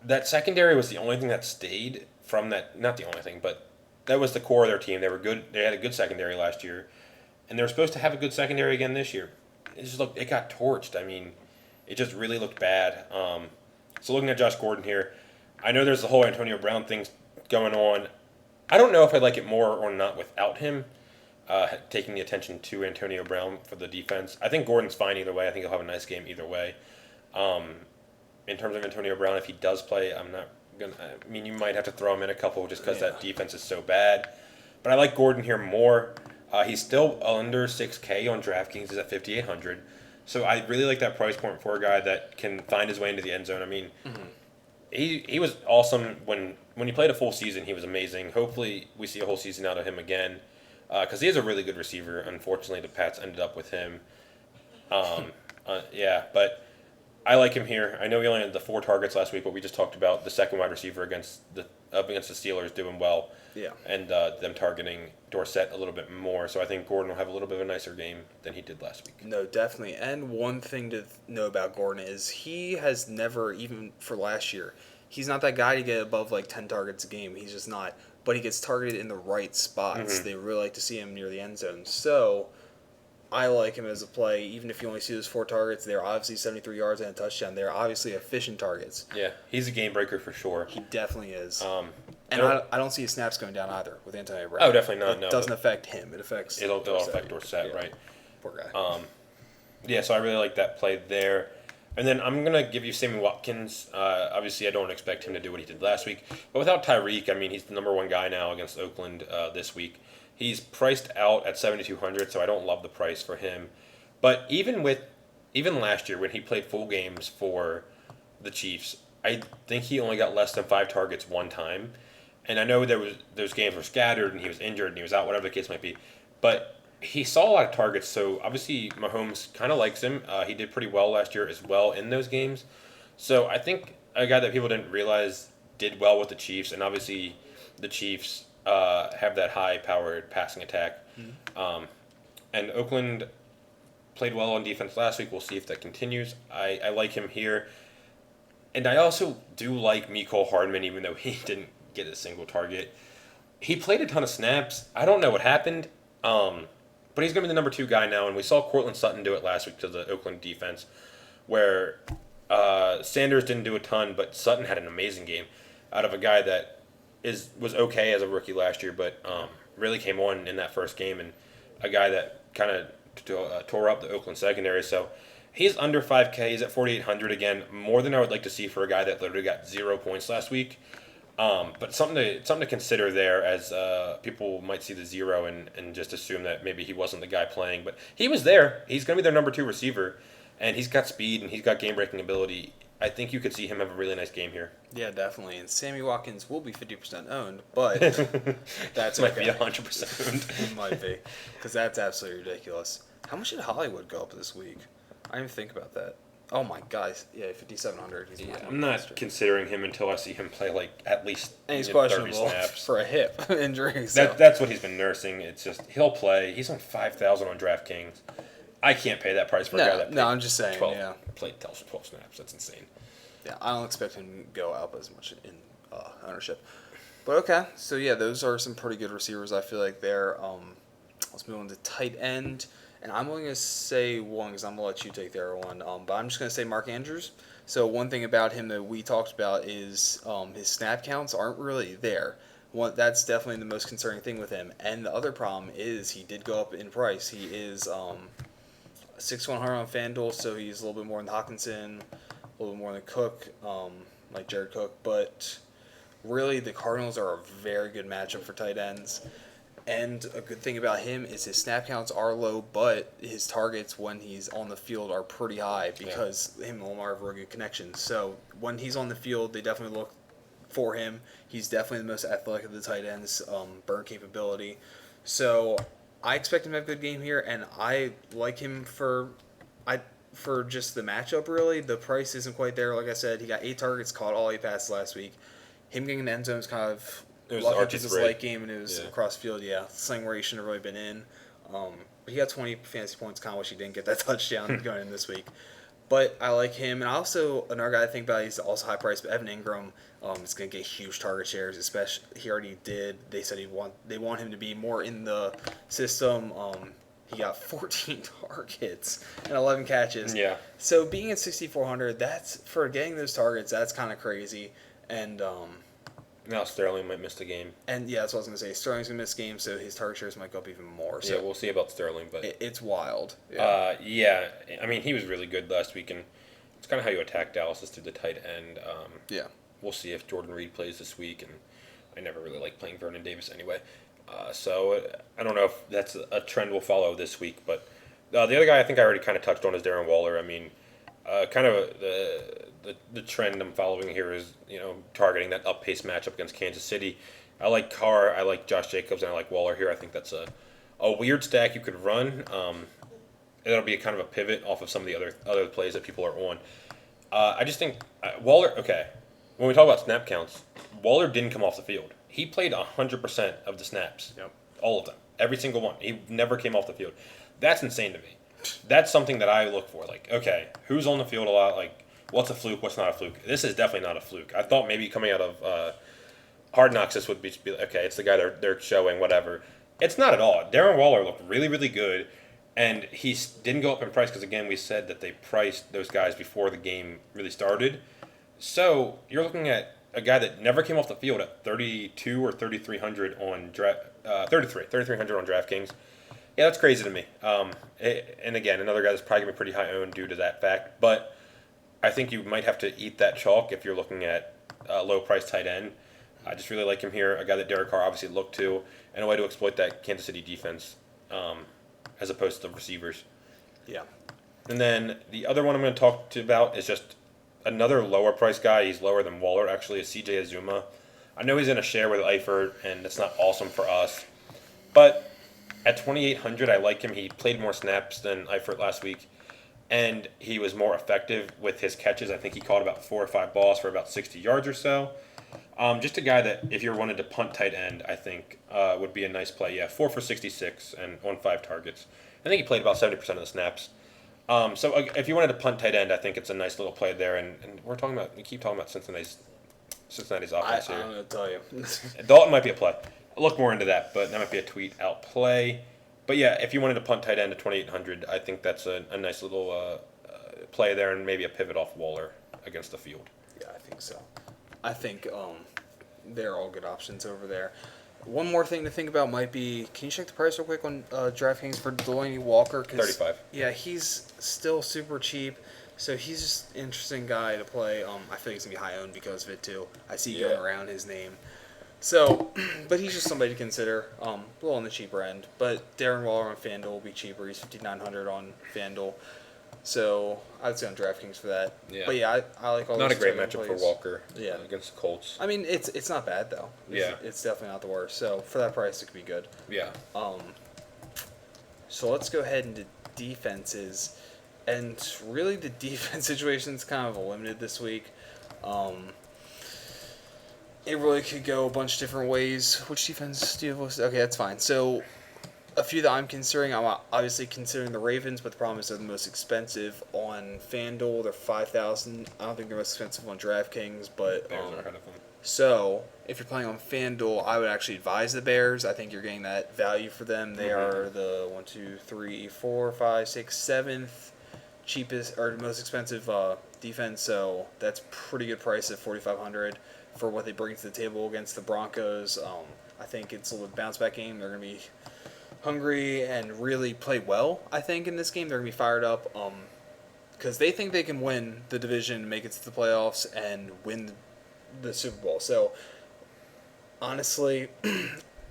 [SPEAKER 2] that secondary was the only thing that stayed from that. Not the only thing, but that was the core of their team. They were good. They had a good secondary last year, and they were supposed to have a good secondary again this year. It got torched. I mean, it just really looked bad. So looking at Josh Gordon here, I know there's the whole Antonio Brown thing going on. I don't know if I like it more or not without him taking the attention to Antonio Brown for the defense. I think Gordon's fine either way. I think he'll have a nice game either way. In terms of Antonio Brown, if he does play, I'm not gonna. I mean, you might have to throw him in a couple just because that defense is so bad. But I like Gordon here more. He's still under 6K on DraftKings. He's at 5,800. So I really like that price point for a guy that can find his way into the end zone. I mean, he was awesome when he played a full season. He was amazing. Hopefully, we see a whole season out of him again because he is a really good receiver. Unfortunately, the Pats ended up with him. But I like him here. I know he only had the 4 targets last week, but we just talked about the second wide receiver against the Steelers doing well.
[SPEAKER 1] Yeah.
[SPEAKER 2] And them targeting Dorsett a little bit more. So I think Gordon will have a little bit of a nicer game than he did last week.
[SPEAKER 1] No, definitely. And one thing to know about Gordon is he has never, even for last year, he's not that guy to get above like 10 targets a game. He's just not. But he gets targeted in the right spots. They really like to see him near the end zone. So I like him as a play. Even if you only see those 4 targets, they're obviously 73 yards and a touchdown. They're obviously efficient targets.
[SPEAKER 2] Yeah, he's a game breaker for sure.
[SPEAKER 1] He definitely is.
[SPEAKER 2] And
[SPEAKER 1] I don't see his snaps going down either with Antonio Brown.
[SPEAKER 2] Oh, definitely not.
[SPEAKER 1] It doesn't affect him. It affects.
[SPEAKER 2] It'll affect Dorsett, right?
[SPEAKER 1] Poor guy.
[SPEAKER 2] Yeah, so I really like that play there. And then I'm going to give you Sammy Watkins. Obviously, I don't expect him to do what he did last week. But without Tyreek, I mean, he's the number 1 guy now against Oakland this week. He's priced out at 7,200, so I don't love the price for him. But even last year when he played full games for the Chiefs, I think he only got less than 5 targets one time. And I know those games were scattered and he was injured and he was out, whatever the case might be. But he saw a lot of targets, so obviously Mahomes kind of likes him. He did pretty well last year as well in those games. So I think a guy that people didn't realize did well with the Chiefs, and obviously the Chiefs have that high-powered passing attack. And Oakland played well on defense last week. We'll see if that continues. I like him here. And I also do like Mecole Hardman, even though he didn't get a single target. He played a ton of snaps. I don't know what happened, but he's going to be the number 2 guy now. And we saw Cortland Sutton do it last week to the Oakland defense, where Sanders didn't do a ton, but Sutton had an amazing game out of a guy that was okay as a rookie last year, but really came on in that first game, and a guy that kind of tore up the Oakland secondary. So he's under 5K. He's at 4,800 again, more than I would like to see for a guy that literally got 0 points last week. But something to consider there, as people might see the 0 and just assume that maybe he wasn't the guy playing. But he was there. He's going to be their number 2 receiver, and he's got speed and he's got game-breaking ability. I think you could see him have a really nice game here.
[SPEAKER 1] Yeah, definitely. And Sammy Watkins will be 50% owned, but that's
[SPEAKER 2] might be 100% owned.
[SPEAKER 1] It might be, because that's absolutely ridiculous. How much did Hollywood go up this week? I didn't even think about that. Oh my guys, yeah, 5,700. He's
[SPEAKER 2] Yeah,
[SPEAKER 1] my
[SPEAKER 2] I'm not
[SPEAKER 1] monster.
[SPEAKER 2] considering him until I see him play like at least
[SPEAKER 1] And he's
[SPEAKER 2] 30
[SPEAKER 1] questionable
[SPEAKER 2] snaps.
[SPEAKER 1] for a hip injury. So
[SPEAKER 2] That's what he's been nursing. It's just he'll play. He's on 5,000 on DraftKings. I can't pay that price for a guy that
[SPEAKER 1] no, I'm just saying.
[SPEAKER 2] 12,
[SPEAKER 1] Yeah,
[SPEAKER 2] played 12 snaps. That's insane.
[SPEAKER 1] yeah, I don't expect him to go up as much in ownership. But okay, so yeah, those are some pretty good receivers. I feel like they're. Let's move on to tight end, and I'm only gonna say one because I'm gonna let you take the other one. But I'm just gonna say Mark Andrews. So one thing about him that we talked about is his snap counts aren't really there. That's definitely the most concerning thing with him. And the other problem is he did go up in price. He is 6,100 on FanDuel, so he's a little bit more than Hawkinson, a little bit more than Cook, like Jared Cook. But really, the Cardinals are a very good matchup for tight ends. And a good thing about him is his snap counts are low, but his targets when he's on the field are pretty high because him and Lamar have a really good connection. So when he's on the field, they definitely look for him. He's definitely the most athletic of the tight ends, burn capability. So I expect him to have a good game here, and I like him for just the matchup. Really, the price isn't quite there. Like I said, he got 8 targets, caught all 8 passes last week. Him getting in the end zone is kind of
[SPEAKER 2] It was
[SPEAKER 1] lucky
[SPEAKER 2] RG3.
[SPEAKER 1] because his late game and it was
[SPEAKER 2] Yeah.
[SPEAKER 1] across the field. Yeah, something where he shouldn't have really been in. But he got 20 fantasy points. Kind of wish he didn't get that touchdown going in this week. But I like him, and also another guy I think about. He's also high priced, but Evan Ingram is going to get huge target shares. Especially he already did. They said they want him to be more in the system. He got 14 targets and 11 catches.
[SPEAKER 2] Yeah.
[SPEAKER 1] So being at 6,400, that's for getting those targets. That's kind of crazy. And
[SPEAKER 2] Now Sterling might miss the game.
[SPEAKER 1] yeah, that's what I was gonna say. Sterling's gonna miss games, so his target shares might go up even more. So
[SPEAKER 2] Yeah, we'll see about Sterling, but
[SPEAKER 1] it's wild.
[SPEAKER 2] yeah. I mean, he was really good last week, and it's kind of how you attack Dallas is through the tight end.
[SPEAKER 1] Yeah.
[SPEAKER 2] We'll see if Jordan Reed plays this week, and I never really like playing Vernon Davis anyway. So I don't know if that's a trend we'll follow this week, but the other guy I think I already kind of touched on is Darren Waller. I mean, kind of the trend I'm following here is targeting that up pace matchup against Kansas City. I like Carr, I like Josh Jacobs, and I like Waller here. I think that's a weird stack you could run. That'll be a kind of a pivot off of some of the other plays that people are on. I just think Waller. Okay, when we talk about snap counts, Waller didn't come off the field. He played 100% of the snaps.
[SPEAKER 1] Yep.
[SPEAKER 2] All of them. Every single one. He never came off the field. That's insane to me. That's something that I look for. Like, okay, who's on the field a lot? Like, what's a fluke? What's not a fluke? This is definitely not a fluke. I thought maybe coming out of Hard Knocks, this would be okay, it's the guy they're showing, whatever. It's not at all. Darren Waller looked really, really good, and he didn't go up in price because, again, we said that they priced those guys before the game really started. So you're looking at a guy that never came off the field at 32 or 3,300 on 3,300 on DraftKings. Yeah, that's crazy to me. And again, another guy that's probably going to be pretty high owned due to that fact. But I think you might have to eat that chalk if you're looking at a low price tight end. I just really like him here, a guy that Derek Carr obviously looked to, and a way to exploit that Kansas City defense as opposed to the receivers.
[SPEAKER 1] Yeah.
[SPEAKER 2] And then the other one I'm going to talk to about is just another lower price guy. He's lower than Waller, actually, is CJ Azuma. I know he's in a share with Eifert, and it's not awesome for us. But at 2,800, I like him. He played more snaps than Eifert last week, and he was more effective with his catches. I think he caught about 4 or 5 balls for about 60 yards or so. Just a guy that, if you wanted to punt tight end, I think would be a nice play. Yeah, 4 for 66 and on 5 targets. I think he played about 70% of the snaps. So if you wanted to punt tight end, I think it's a nice little play there. And we keep talking about Cincinnati's offense
[SPEAKER 1] I
[SPEAKER 2] here.
[SPEAKER 1] don't know what to tell you.
[SPEAKER 2] Dalton might be a play. I'll look more into that, but that might be a tweet out play. But yeah, if you wanted to punt tight end at 2,800, I think that's a nice little play there, and maybe a pivot off Waller against the field.
[SPEAKER 1] Yeah, I think so. I think they're all good options over there. One more thing to think about might be, can you check the price real quick on DraftKings for Delaney Walker?
[SPEAKER 2] 35.
[SPEAKER 1] Yeah, he's still super cheap, so he's just an interesting guy to play. I feel he's going to be high owned because of it, too. I see going around his name. So, but he's just somebody to consider, a little on the cheaper end. But Darren Waller on FanDuel will be cheaper. He's 5,900 on FanDuel. So I'd say on DraftKings for that.
[SPEAKER 2] Yeah.
[SPEAKER 1] But yeah, I like all
[SPEAKER 2] Not
[SPEAKER 1] those
[SPEAKER 2] a great
[SPEAKER 1] tight end
[SPEAKER 2] matchup
[SPEAKER 1] plays.
[SPEAKER 2] for Walker
[SPEAKER 1] Yeah.
[SPEAKER 2] against the Colts.
[SPEAKER 1] I mean, it's not bad though. It's definitely not the worst. So for that price, it could be good.
[SPEAKER 2] Yeah.
[SPEAKER 1] So let's go ahead into defenses. And really, the defense situation is kind of limited this week. Um, it really could go a bunch of different ways. Which defense do you have listed? Okay, that's fine. So, a few that I'm considering, I'm obviously considering the Ravens, but the problem is they're the most expensive on FanDuel. They're 5,000. I don't think they're most expensive on DraftKings, but
[SPEAKER 2] Bears are ahead of them.
[SPEAKER 1] so if you're playing on FanDuel, I would actually advise the Bears. I think you're getting that value for them. They are the 1, 2, 3, 4, 5, 6, 7th cheapest or most expensive defense. So that's pretty good price at 4,500 for what they bring to the table against the Broncos. I think it's a little bounce back game. They're gonna be hungry and really play well. I think in this game they're gonna be fired up. Because they think they can win the division, make it to the playoffs, and win the Super Bowl. So, honestly,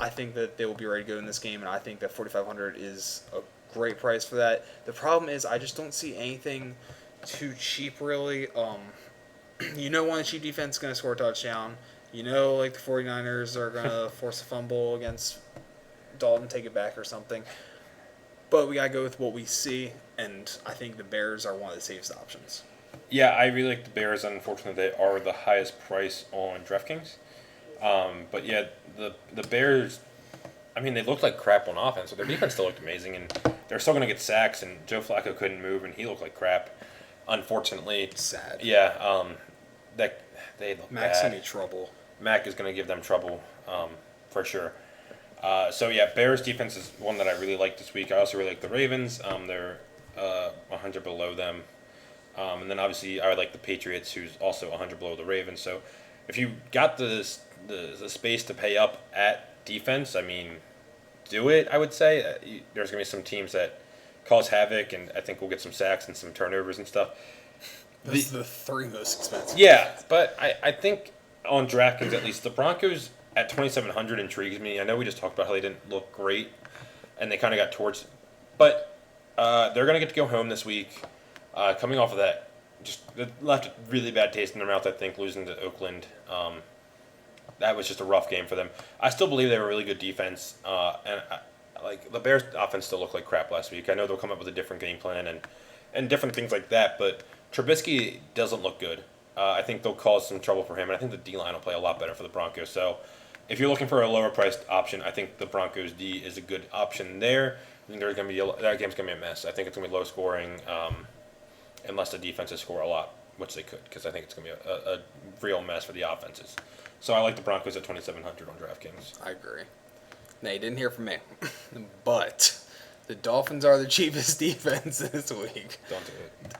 [SPEAKER 1] I think that they will be ready to go in this game, and I think that 4,500 is a great price for that. The problem is I just don't see anything too cheap, really. One cheap defense is going to score a touchdown. Like the 49ers are going to force a fumble against Dalton, take it back or something. But we got to go with what we see, and I think the Bears are one of the safest options.
[SPEAKER 2] Yeah, I really like the Bears. Unfortunately, they are the highest price on DraftKings. But yeah, the Bears, I mean, they looked like crap on offense, but their defense still looked amazing, and they're still going to get sacks, and Joe Flacco couldn't move, and he looked like crap, unfortunately.
[SPEAKER 1] Sad.
[SPEAKER 2] Yeah, that they look
[SPEAKER 1] Mac's
[SPEAKER 2] bad.
[SPEAKER 1] in trouble.
[SPEAKER 2] Mac is going to give them trouble, for sure. So yeah, Bears defense is one that I really like this week. I also really like the Ravens. They're 100 below them. And then obviously I like the Patriots, who's also 100 below the Ravens. So if you got the space to pay up at defense, I mean, do it, I would say. There's going to be some teams that cause havoc, and I think we'll get some sacks and some turnovers and stuff.
[SPEAKER 1] Those are the three most expensive.
[SPEAKER 2] Yeah, but I think on DraftKings at least, the Broncos at 2,700 intrigues me. I know we just talked about how they didn't look great, and they kind of got torched. But they're going to get to go home this week. Coming off of that, just left a really bad taste in their mouth, I think, losing to Oakland. That was just a rough game for them. I still believe they were a really good defense, and the Bears' offense still looked like crap last week. I know they'll come up with a different game plan and different things like that, but Trubisky doesn't look good. I think they'll cause some trouble for him, and I think the D-line will play a lot better for the Broncos. So if you're looking for a lower-priced option, I think the Broncos D is a good option there. I think that game's going to be a mess. I think it's going to be low-scoring unless the defenses score a lot, which they could, because I think it's going to be a real mess for the offenses. So I like the Broncos at 2,700 on DraftKings.
[SPEAKER 1] I agree. Now, you didn't hear from me, but the Dolphins are the cheapest defense this week.
[SPEAKER 2] Don't do it.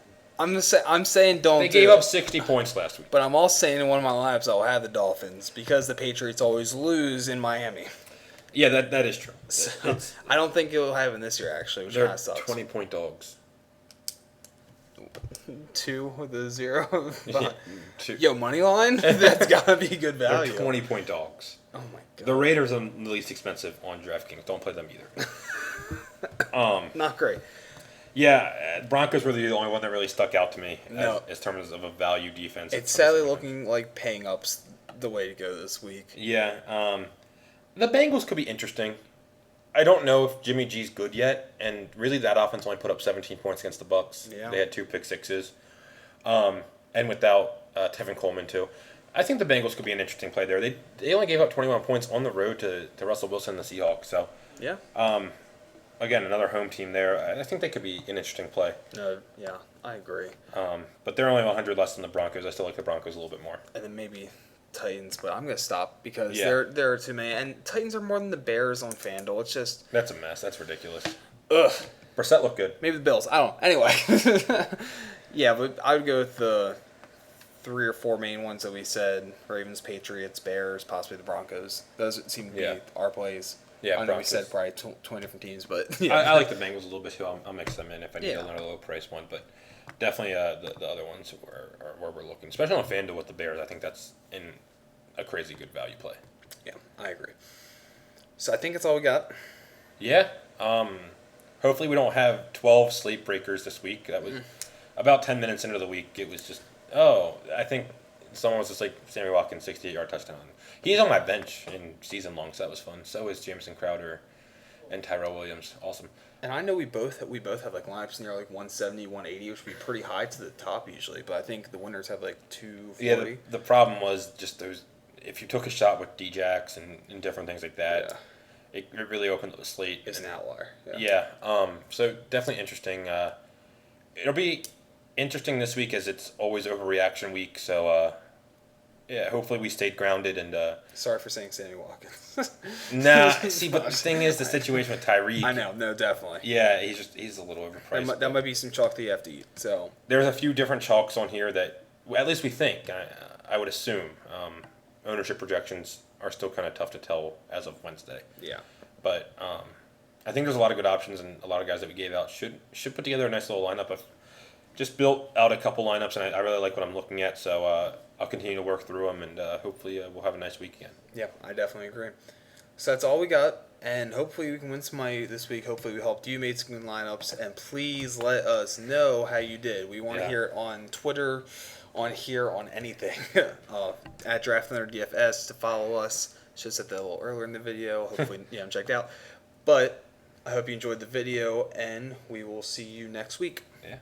[SPEAKER 1] I'm saying don't.
[SPEAKER 2] They gave up 60 points last week.
[SPEAKER 1] But I'm also saying in one of my lineups I'll have the Dolphins because the Patriots always lose in Miami.
[SPEAKER 2] Yeah, that is true.
[SPEAKER 1] So, I don't think it'll happen this year, actually, which kind
[SPEAKER 2] They're
[SPEAKER 1] of sucks.
[SPEAKER 2] 20-point dogs.
[SPEAKER 1] 2 with a 0.
[SPEAKER 2] Two.
[SPEAKER 1] Yo, money line? That's gotta be good
[SPEAKER 2] They're
[SPEAKER 1] value.
[SPEAKER 2] 20-point dogs.
[SPEAKER 1] Oh my god.
[SPEAKER 2] The Raiders are the least expensive on DraftKings. Don't play them either.
[SPEAKER 1] Not great.
[SPEAKER 2] Yeah, Broncos were the only one that really stuck out to me
[SPEAKER 1] No.
[SPEAKER 2] as terms of a value defense.
[SPEAKER 1] It's sadly looking like paying up's the way to go this week.
[SPEAKER 2] Yeah, the Bengals could be interesting. I don't know if Jimmy G's good yet, and really that offense only put up 17 points against the Bucks.
[SPEAKER 1] Yeah.
[SPEAKER 2] They had 2 pick sixes, and without Tevin Coleman too. I think the Bengals could be an interesting play there. They only gave up 21 points on the road to Russell Wilson and the Seahawks. So
[SPEAKER 1] Yeah.
[SPEAKER 2] again, another home team there. I think they could be an interesting play.
[SPEAKER 1] Yeah, I agree.
[SPEAKER 2] But they're only 100 less than the Broncos. I still like the Broncos a little bit more.
[SPEAKER 1] And then maybe Titans, but I'm gonna stop because
[SPEAKER 2] Yeah.
[SPEAKER 1] there are too many. And Titans are more than the Bears on FanDuel. It's just
[SPEAKER 2] That's a mess. That's ridiculous.
[SPEAKER 1] ugh.
[SPEAKER 2] Brissett looked good.
[SPEAKER 1] Maybe the Bills. I don't know. Anyway. Yeah, but I would go with the 3 or 4 main ones that we said: Ravens, Patriots, Bears, possibly the Broncos. Those seem to be our plays.
[SPEAKER 2] Yeah,
[SPEAKER 1] I know
[SPEAKER 2] Broncos.
[SPEAKER 1] we said probably 20 different teams, but
[SPEAKER 2] Yeah. I like the Bengals a little bit too. I'll mix them in if I need
[SPEAKER 1] Yeah.
[SPEAKER 2] another low price one, but definitely the other ones are where we're looking, especially on FanDuel with the Bears. I think that's in a crazy good value play.
[SPEAKER 1] Yeah, I agree. So I think that's all we got.
[SPEAKER 2] Yeah. Hopefully we don't have 12 sleep breakers this week. That was about 10 minutes into the week. It was just I think someone was just like Sammy Watkins 68-yard touchdown. He's on my bench in season long, so that was fun. So is Jameson Crowder and Tyrell Williams. Awesome.
[SPEAKER 1] And I know we both have like lineups near like 170, 180, which would be pretty high to the top usually. But I think the winners have like 240.
[SPEAKER 2] Yeah, the problem was just those. If you took a shot with D-Jacks and different things like that, it really opened up the slate.
[SPEAKER 1] It's an outlier.
[SPEAKER 2] Yeah. So definitely interesting. It'll be interesting this week as it's always overreaction week. So yeah, hopefully we stayed grounded and.
[SPEAKER 1] Sorry for saying Sammy Watkins.
[SPEAKER 2] Nah, see, but the thing is, the situation with Tyreek.
[SPEAKER 1] I know, no, definitely.
[SPEAKER 2] Yeah, he's a little overpriced.
[SPEAKER 1] That might be some chalk that you have to eat. So
[SPEAKER 2] there's a few different chalks on here that, at least we think, I would assume, ownership projections are still kind of tough to tell as of Wednesday.
[SPEAKER 1] Yeah.
[SPEAKER 2] But I think there's a lot of good options, and a lot of guys that we gave out should put together a nice little lineup. I've just built out a couple lineups, and I really like what I'm looking at. So I'll continue to work through them, and hopefully we'll have a nice week again.
[SPEAKER 1] Yeah, I definitely agree. So that's all we got, and hopefully we can win some money this week. Hopefully we helped you make some good lineups, and please let us know how you did. We want to hear it on Twitter, on here, on anything. At DFS to follow us. Should have said that a little earlier in the video. Hopefully, checked out. But I hope you enjoyed the video, and we will see you next week.
[SPEAKER 2] Yeah.